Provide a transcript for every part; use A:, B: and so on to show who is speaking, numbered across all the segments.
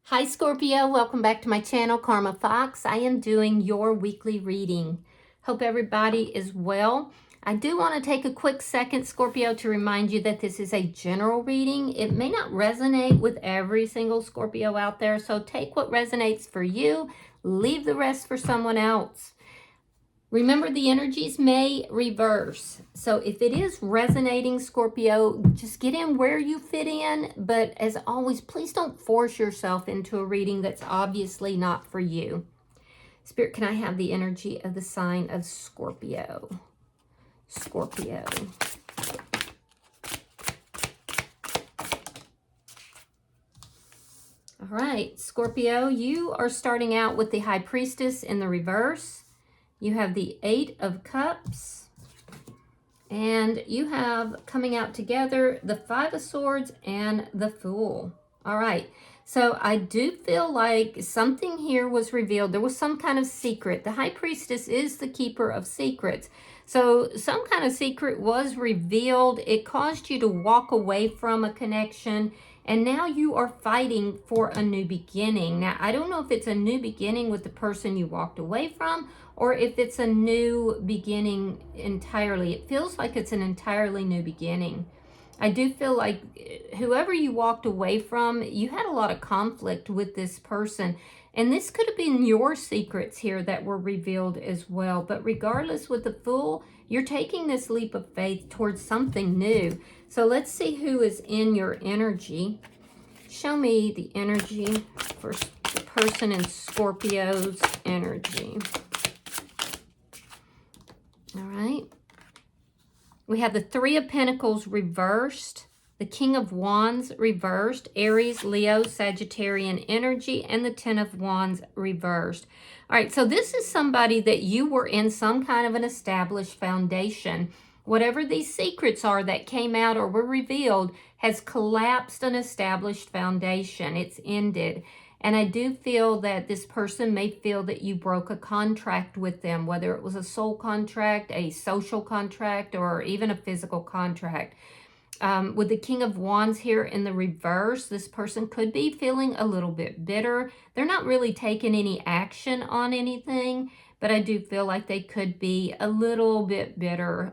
A: Hi Scorpio, welcome back to my channel, Karma Fox. I am doing your weekly reading. Hope everybody is well. I do want to take a quick second, Scorpio, to remind you that this is a general reading. It may not resonate with every single Scorpio out there, so take what resonates for you, leave the rest for someone else. Remember, the energies may reverse. So if it is resonating, Scorpio, just get in where you fit in. But as always, please don't force yourself into a reading that's obviously not for you. Spirit, can I have the energy of the sign of Scorpio? Scorpio. All right, Scorpio, you are starting out with the High Priestess in the reverse. You have the Eight of Cups, and you have coming out together the Five of Swords and the Fool. All right, so I do feel like something here was revealed. There was some kind of secret. The High Priestess is the keeper of secrets. So some kind of secret was revealed. It caused you to walk away from a connection, and now you are fighting for a new beginning. Now, I don't know if it's a new beginning with the person you walked away from, or if it's a new beginning entirely. It feels like it's an entirely new beginning. I do feel like whoever you walked away from, you had a lot of conflict with this person. And this could have been your secrets here that were revealed as well. But regardless, with the Fool, you're taking this leap of faith towards something new. So let's see who is in your energy. Show me the energy for the person in Scorpio's energy. All right. We have the Three of Pentacles reversed, the King of Wands reversed, Aries, Leo, Sagittarian energy, and the Ten of Wands reversed. All right, so this is somebody that you were in some kind of an established foundation. Whatever these secrets are that came out or were revealed has collapsed an established foundation. It's ended. And I do feel that this person may feel that you broke a contract with them, whether it was a soul contract, a social contract, or even a physical contract. With the King of Wands here in the reverse, this person could be feeling a little bit bitter. They're not really taking any action on anything, but I do feel like they could be a little bit bitter.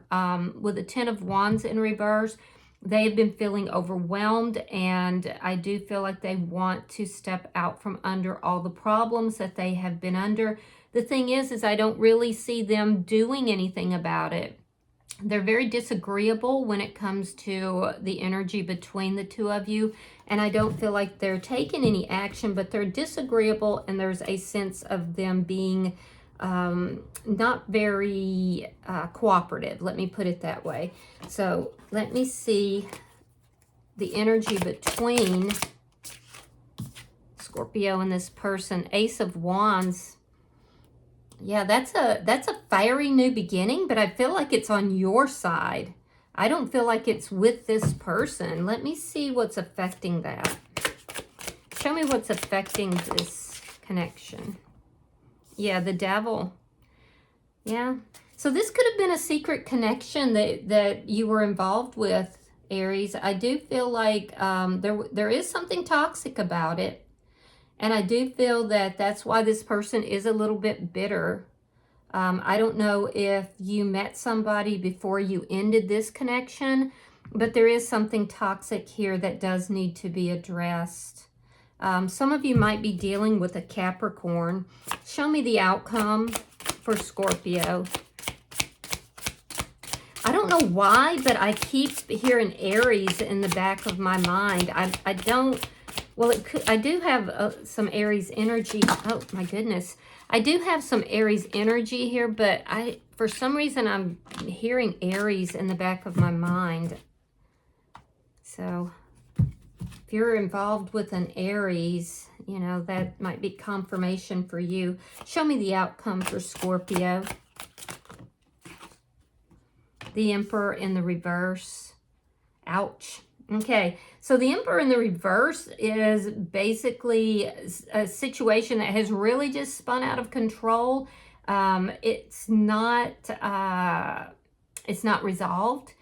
A: With the Ten of Wands in reverse, they have been feeling overwhelmed, and I do feel like they want to step out from under all the problems that they have been under. The thing is I don't really see them doing anything about it. They're very disagreeable when it comes to the energy between the two of you, and I don't feel like they're taking any action, but they're disagreeable, and there's a sense of them being not very cooperative. Let me put it that way. So let me see the energy between Scorpio and this person. Ace of Wands. Yeah, that's a fiery new beginning, but I feel like it's on your side. I don't feel like it's with this person. Let me see what's affecting that. Show me what's affecting this connection. Yeah, the Devil. Yeah. So this could have been a secret connection that you were involved with, Aries. I do feel like there is something toxic about it. And I do feel that that's why this person is a little bit bitter. I don't know if you met somebody before you ended this connection, but there is something toxic here that does need to be addressed. Some of you might be dealing with a Capricorn. Show me the outcome for Scorpio. I don't know why, but I keep hearing Aries in the back of my mind. I don't, well, I do have some Aries energy. Oh my goodness. I do have some Aries energy here, but for some reason, I'm hearing Aries in the back of my mind. So if you're involved with an Aries, you know, that might be confirmation for you. Show me the outcome for Scorpio. The Emperor in the reverse. Ouch. Okay, so the Emperor in the reverse is basically a situation that has really just spun out of control. It's not resolved.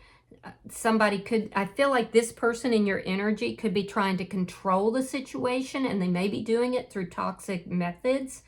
A: I feel like this person in your energy could be trying to control the situation, and they may be doing it through toxic methods.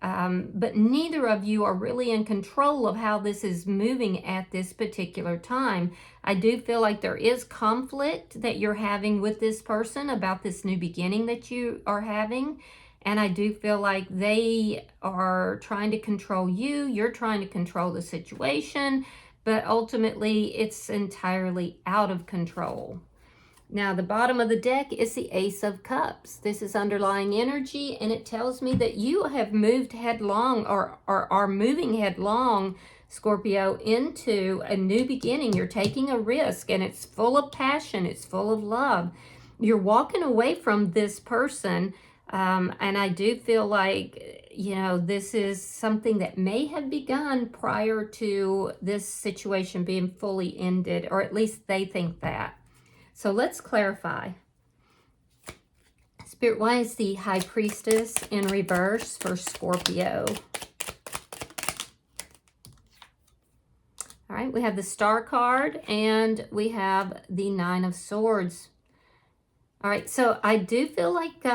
A: But neither of you are really in control of how this is moving at this particular time. I do feel like there is conflict that you're having with this person about this new beginning that you are having. And I do feel like they are trying to control you. You're trying to control the situation. But ultimately, it's entirely out of control. Now, the bottom of the deck is the Ace of Cups. This is underlying energy, and it tells me that you have moved headlong or are moving headlong, Scorpio, into a new beginning. You're taking a risk, and it's full of passion. It's full of love. You're walking away from this person, and I do feel like, you know, this is something that may have begun prior to this situation being fully ended, or at least they think that. So let's clarify. Spirit, why is the High Priestess in reverse for Scorpio? All right, we have the Star card and we have the Nine of Swords. All right, so I do feel like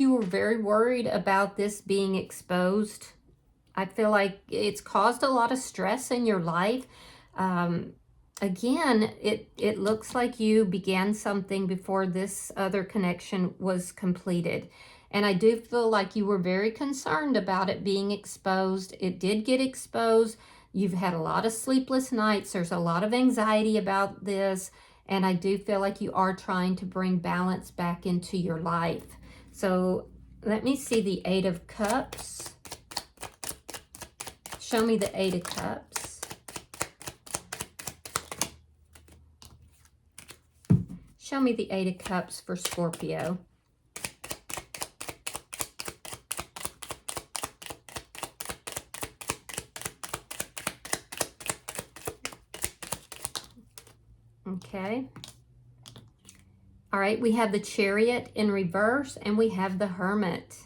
A: you were very worried about this being exposed. I feel like it's caused a lot of stress in your life. Again, it looks like you began something before this other connection was completed. And I do feel like you were very concerned about it being exposed. It did get exposed. You've had a lot of sleepless nights. There's a lot of anxiety about this. And I do feel like you are trying to bring balance back into your life. So let me see the Eight of Cups. Show me the Eight of Cups. Show me the Eight of Cups for Scorpio. Okay. All right, we have the Chariot in reverse and we have the Hermit.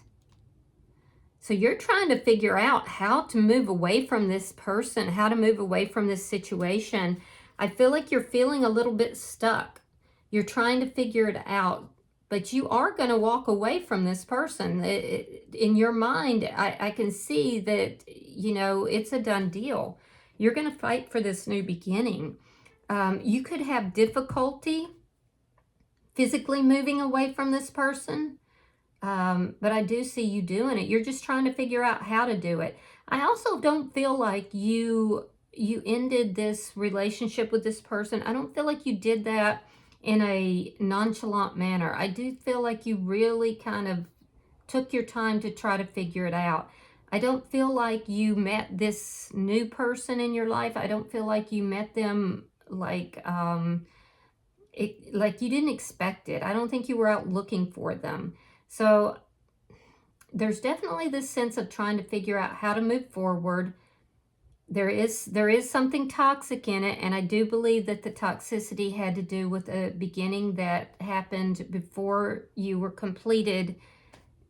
A: So you're trying to figure out how to move away from this person, how to move away from this situation. I feel like you're feeling a little bit stuck. You're trying to figure it out, but you are going to walk away from this person. In your mind, I can see that, you know, it's a done deal. You're going to fight for this new beginning. You could have difficulty physically moving away from this person, but I do see you doing it. You're just trying to figure out how to do it. I also don't feel like you ended this relationship with this person. I don't feel like you did that in a nonchalant manner. I do feel like you really kind of took your time to try to figure it out. I don't feel like you met this new person in your life. I don't feel like you met them like you didn't expect it. I don't think you were out looking for them. So there's definitely this sense of trying to figure out how to move forward. There is something toxic in it, and I do believe that the toxicity had to do with a beginning that happened before you were completed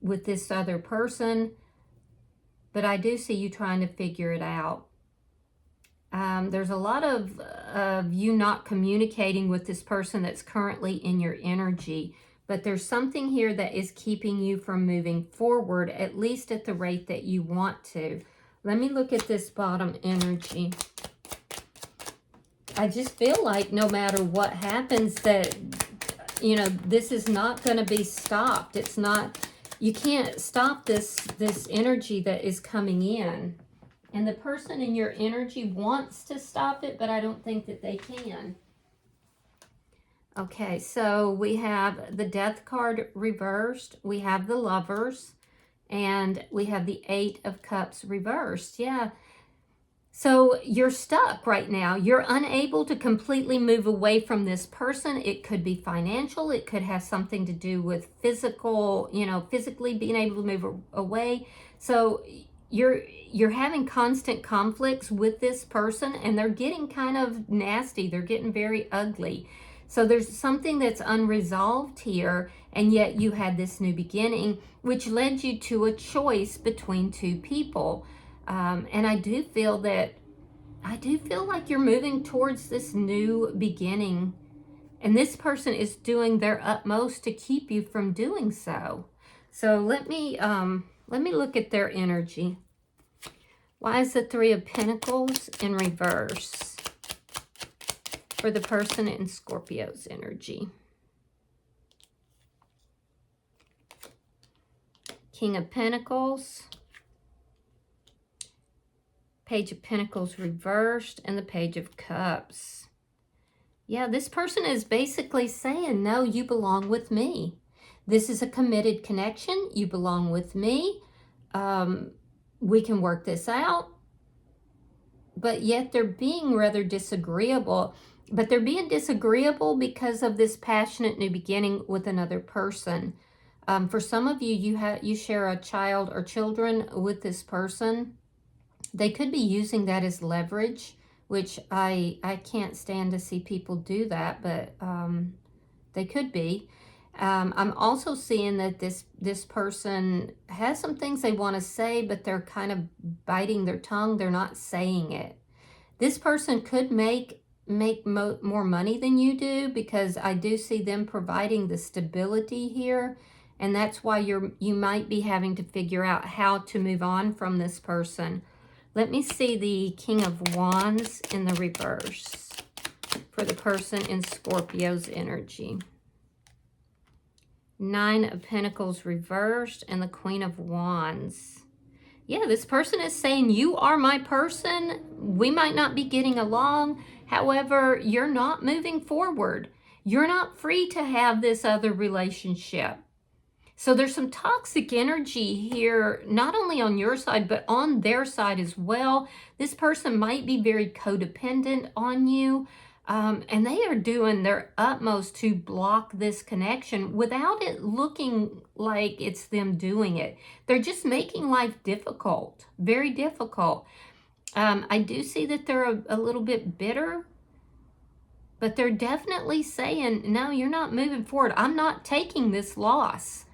A: with this other person. But I do see you trying to figure it out. There's a lot of you not communicating with this person that's currently in your energy, but there's something here that is keeping you from moving forward, at least at the rate that you want to. Let me look at this bottom energy. I just feel like no matter what happens that, you know, this is not going to be stopped. It's not, you can't stop this energy that is coming in. And the person in your energy wants to stop it, but I don't think that they can. Okay, so we have the Death card reversed. We have the Lovers. And we have the Eight of Cups reversed. Yeah. So you're stuck right now. You're unable to completely move away from this person. It could be financial. It could have something to do with physical, you know, physically being able to move away. So you're having constant conflicts with this person, and they're getting kind of nasty. They're getting very ugly. So there's something that's unresolved here, and yet you had this new beginning, which led you to a choice between two people. And I do feel that I do feel like you're moving towards this new beginning, and this person is doing their utmost to keep you from doing so. So let me look at their energy. Why is the Three of Pentacles in reverse for the person in Scorpio's energy? King of Pentacles, Page of Pentacles reversed, and the Page of Cups. Yeah, this person is basically saying, no, you belong with me. This is a committed connection. You belong with me. We can work this out. But yet they're being rather disagreeable. But they're being disagreeable because of this passionate new beginning with another person. For some of you, you share a child or children with this person. They could be using that as leverage, which I can't stand to see people do that, but they could be. I'm also seeing that this person has some things they want to say, but they're kind of biting their tongue. They're not saying it. This person could make more money than you do, because I do see them providing the stability here. And that's why you might be having to figure out how to move on from this person. Let me see the King of Wands in the reverse for the person in Scorpio's energy. Nine of Pentacles reversed and the Queen of Wands. Yeah, this person is saying, you are my person. We might not be getting along. However, you're not moving forward. You're not free to have this other relationship. So there's some toxic energy here, not only on your side, but on their side as well. This person might be very codependent on you, and they are doing their utmost to block this connection without it looking like it's them doing it. They're just making life difficult, very difficult. I do see that they're a little bit bitter, but they're definitely saying, no, you're not moving forward. I'm not taking this loss.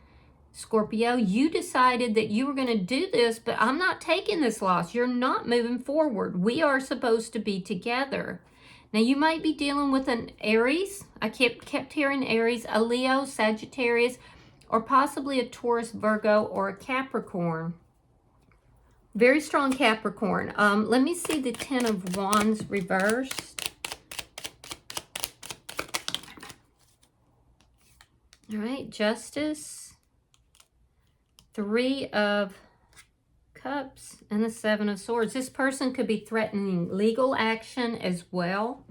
A: Scorpio, you decided that you were going to do this, but I'm not taking this loss. You're not moving forward. We are supposed to be together. Now, you might be dealing with an Aries. I kept hearing Aries, a Leo, Sagittarius, or possibly a Taurus, Virgo, or a Capricorn. Very strong Capricorn. Let me see the Ten of Wands reversed. All right, Justice. Three of Cups and the Seven of Swords. This person could be threatening legal action as well.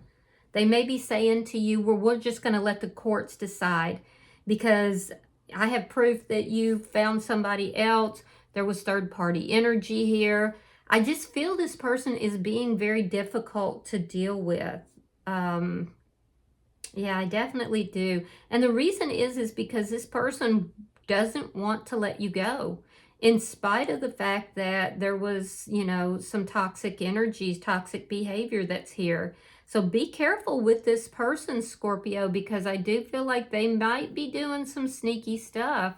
A: They may be saying to you, well, we're just going to let the courts decide, because I have proof that you found somebody else. There was third-party energy here. I just feel this person is being very difficult to deal with. Yeah, I definitely do. And the reason is because this person doesn't want to let you go, in spite of the fact that there was, some toxic energies, toxic behavior that's here. So be careful with this person, Scorpio, because I do feel like they might be doing some sneaky stuff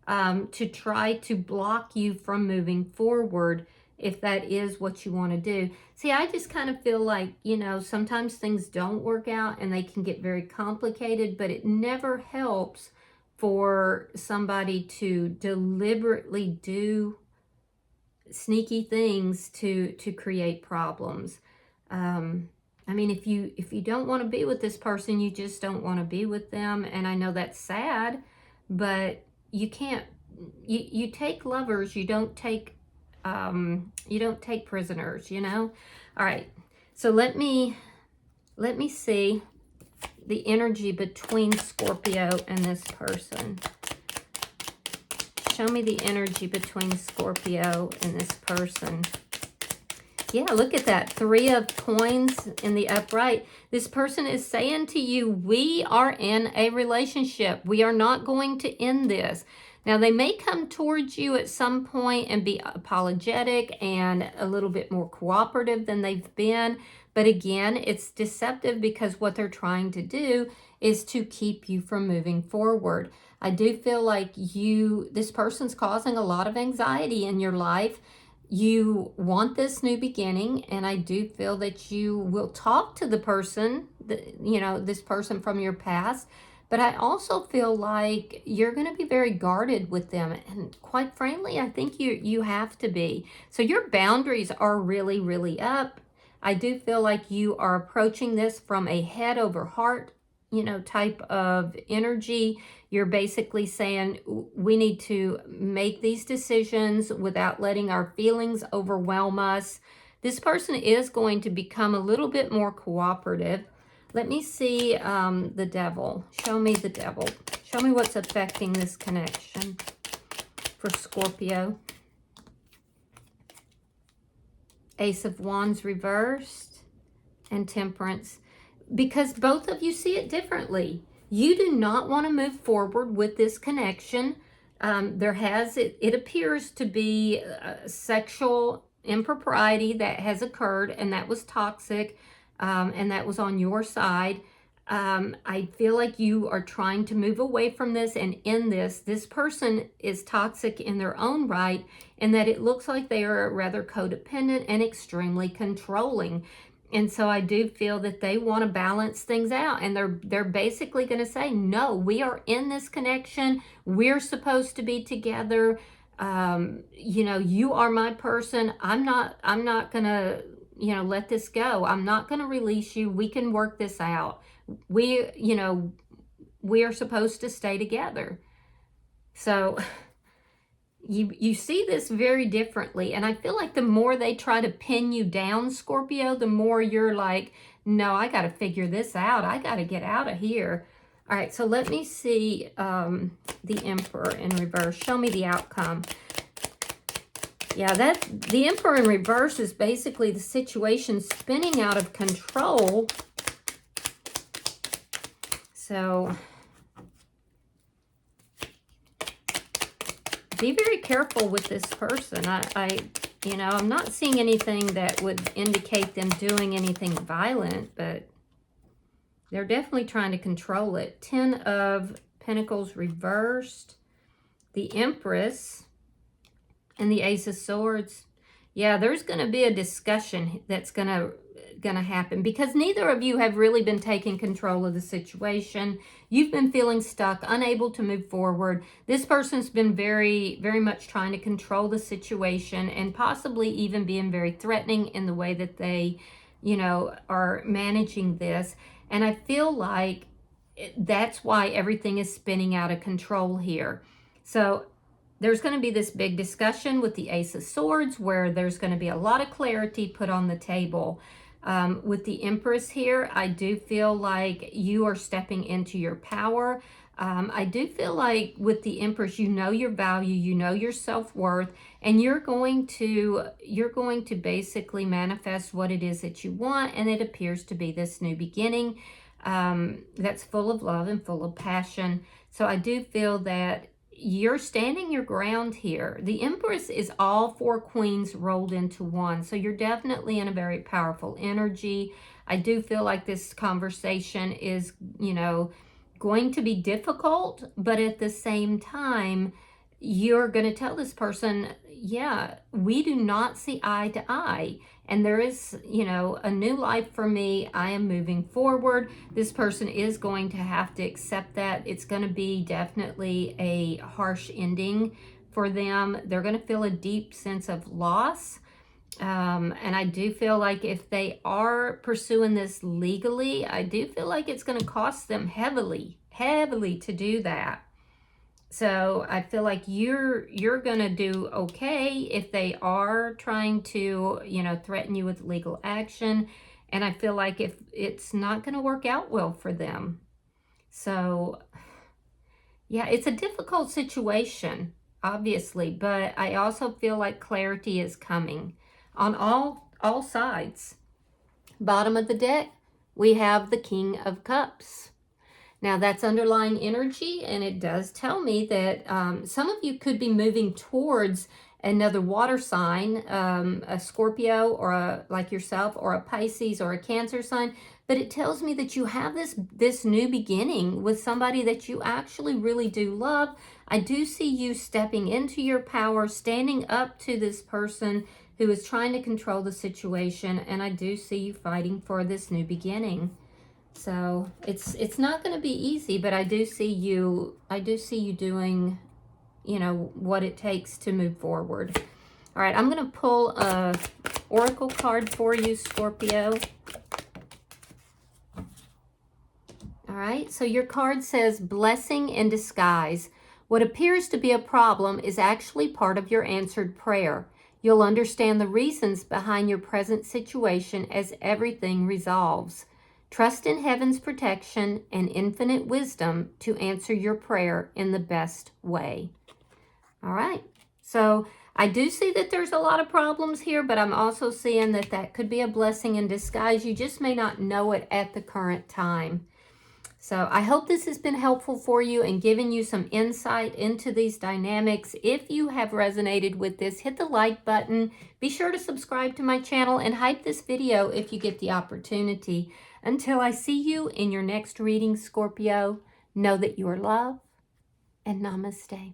A: to try to block you from moving forward, if that is what you want to do. See, I just kind of feel like, sometimes things don't work out and they can get very complicated, but it never helps for somebody to deliberately do sneaky things to create problems. I mean, if you don't want to be with this person, you just don't want to be with them. And I know that's sad, but you can't, you take lovers, you don't take prisoners, All right. So let me see the energy between Scorpio and this person. Show me the energy between Scorpio and this person. Yeah, look at that. Three of Coins in the upright. This person is saying to you, we are in a relationship. We are not going to end this. Now, they may come towards you at some point and be apologetic and a little bit more cooperative than they've been. But again, it's deceptive, because what they're trying to do is to keep you from moving forward. I do feel like this person's causing a lot of anxiety in your life. you want this new beginning, and I do feel that you will talk to the person, this person from your past, but I also feel like you're going to be very guarded with them, and quite frankly, I think you have to be. So your boundaries are really, really up. I do feel like you are approaching this from a head over heart, type of energy. You're basically saying we need to make these decisions without letting our feelings overwhelm us. This person is going to become a little bit more cooperative. Let me see the devil. Show me the devil. Show me what's affecting this connection for Scorpio. Ace of Wands reversed and Temperance. Because both of you see it differently. You do not want to move forward with this connection. It appears to be sexual impropriety that has occurred, and that was toxic, and that was on your side. I feel like you are trying to move away from this and end this. This person is toxic in their own right, in that it looks like they are rather codependent and extremely controlling. And so I do feel that they want to balance things out, and they're basically going to say, no, we are in this connection. We're supposed to be together. You are my person. I'm not going to, let this go. I'm not going to release you. We can work this out. We are supposed to stay together. So you see this very differently, and I feel like the more they try to pin you down, Scorpio, the more you're like, no, I got to figure this out. I got to get out of here. All right, so let me see the Emperor in reverse. Show me the outcome. Yeah, the Emperor in reverse is basically the situation spinning out of control. So be very careful with this person. I'm not seeing anything that would indicate them doing anything violent, but they're definitely trying to control it. 10 of Pentacles reversed, the Empress, and the Ace of Swords. Yeah, there's going to be a discussion that's going to happen, because neither of you have really been taking control of the situation. You've been feeling stuck, unable to move forward. This person's been very, very much trying to control the situation, and possibly even being very threatening in the way that they, are managing this. And I feel like that's why everything is spinning out of control here. So there's going to be this big discussion with the Ace of Swords, where there's going to be a lot of clarity put on the table. With the Empress here, I do feel like you are stepping into your power. I do feel like with the Empress, you know your value, you know your self-worth, and you're going to basically manifest what it is that you want, and it appears to be this new beginning that's full of love and full of passion. So I do feel that you're standing your ground here. The Empress is all 4 queens rolled into one. So you're definitely in a very powerful energy. I do feel like this conversation is, going to be difficult, but at the same time, you're going to tell this person, yeah, we do not see eye to eye. And there is, a new life for me. I am moving forward. This person is going to have to accept that. It's going to be definitely a harsh ending for them. They're going to feel a deep sense of loss. And I do feel like if they are pursuing this legally, I do feel like it's going to cost them heavily to do that. So I feel like you're going to do okay if they are trying to, threaten you with legal action. And I feel like if it's not going to work out well for them. So yeah, it's a difficult situation, obviously, but I also feel like clarity is coming on all sides. Bottom of the deck, we have the King of Cups. Now that's underlying energy, and it does tell me that some of you could be moving towards another water sign, a Scorpio, or like yourself, or a Pisces, or a Cancer sign. But it tells me that you have this new beginning with somebody that you actually really do love. I do see you stepping into your power, standing up to this person who is trying to control the situation, and I do see you fighting for this new beginning. So it's not going to be easy, but I do see you doing, you know, what it takes to move forward. All right, I'm going to pull a oracle card for you, Scorpio. All right, so your card says blessing in disguise. What appears to be a problem is actually part of your answered prayer. You'll understand the reasons behind your present situation as everything resolves. Trust in heaven's protection and infinite wisdom to answer your prayer in the best way. All right, so I do see that there's a lot of problems here, but I'm also seeing that that could be a blessing in disguise. You just may not know it at the current time. So I hope this has been helpful for you and given you some insight into these dynamics. If you have resonated with this, hit the like button. Be sure to subscribe to my channel and hype this video if you get the opportunity. Until I see you in your next reading, Scorpio, know that you are loved and namaste.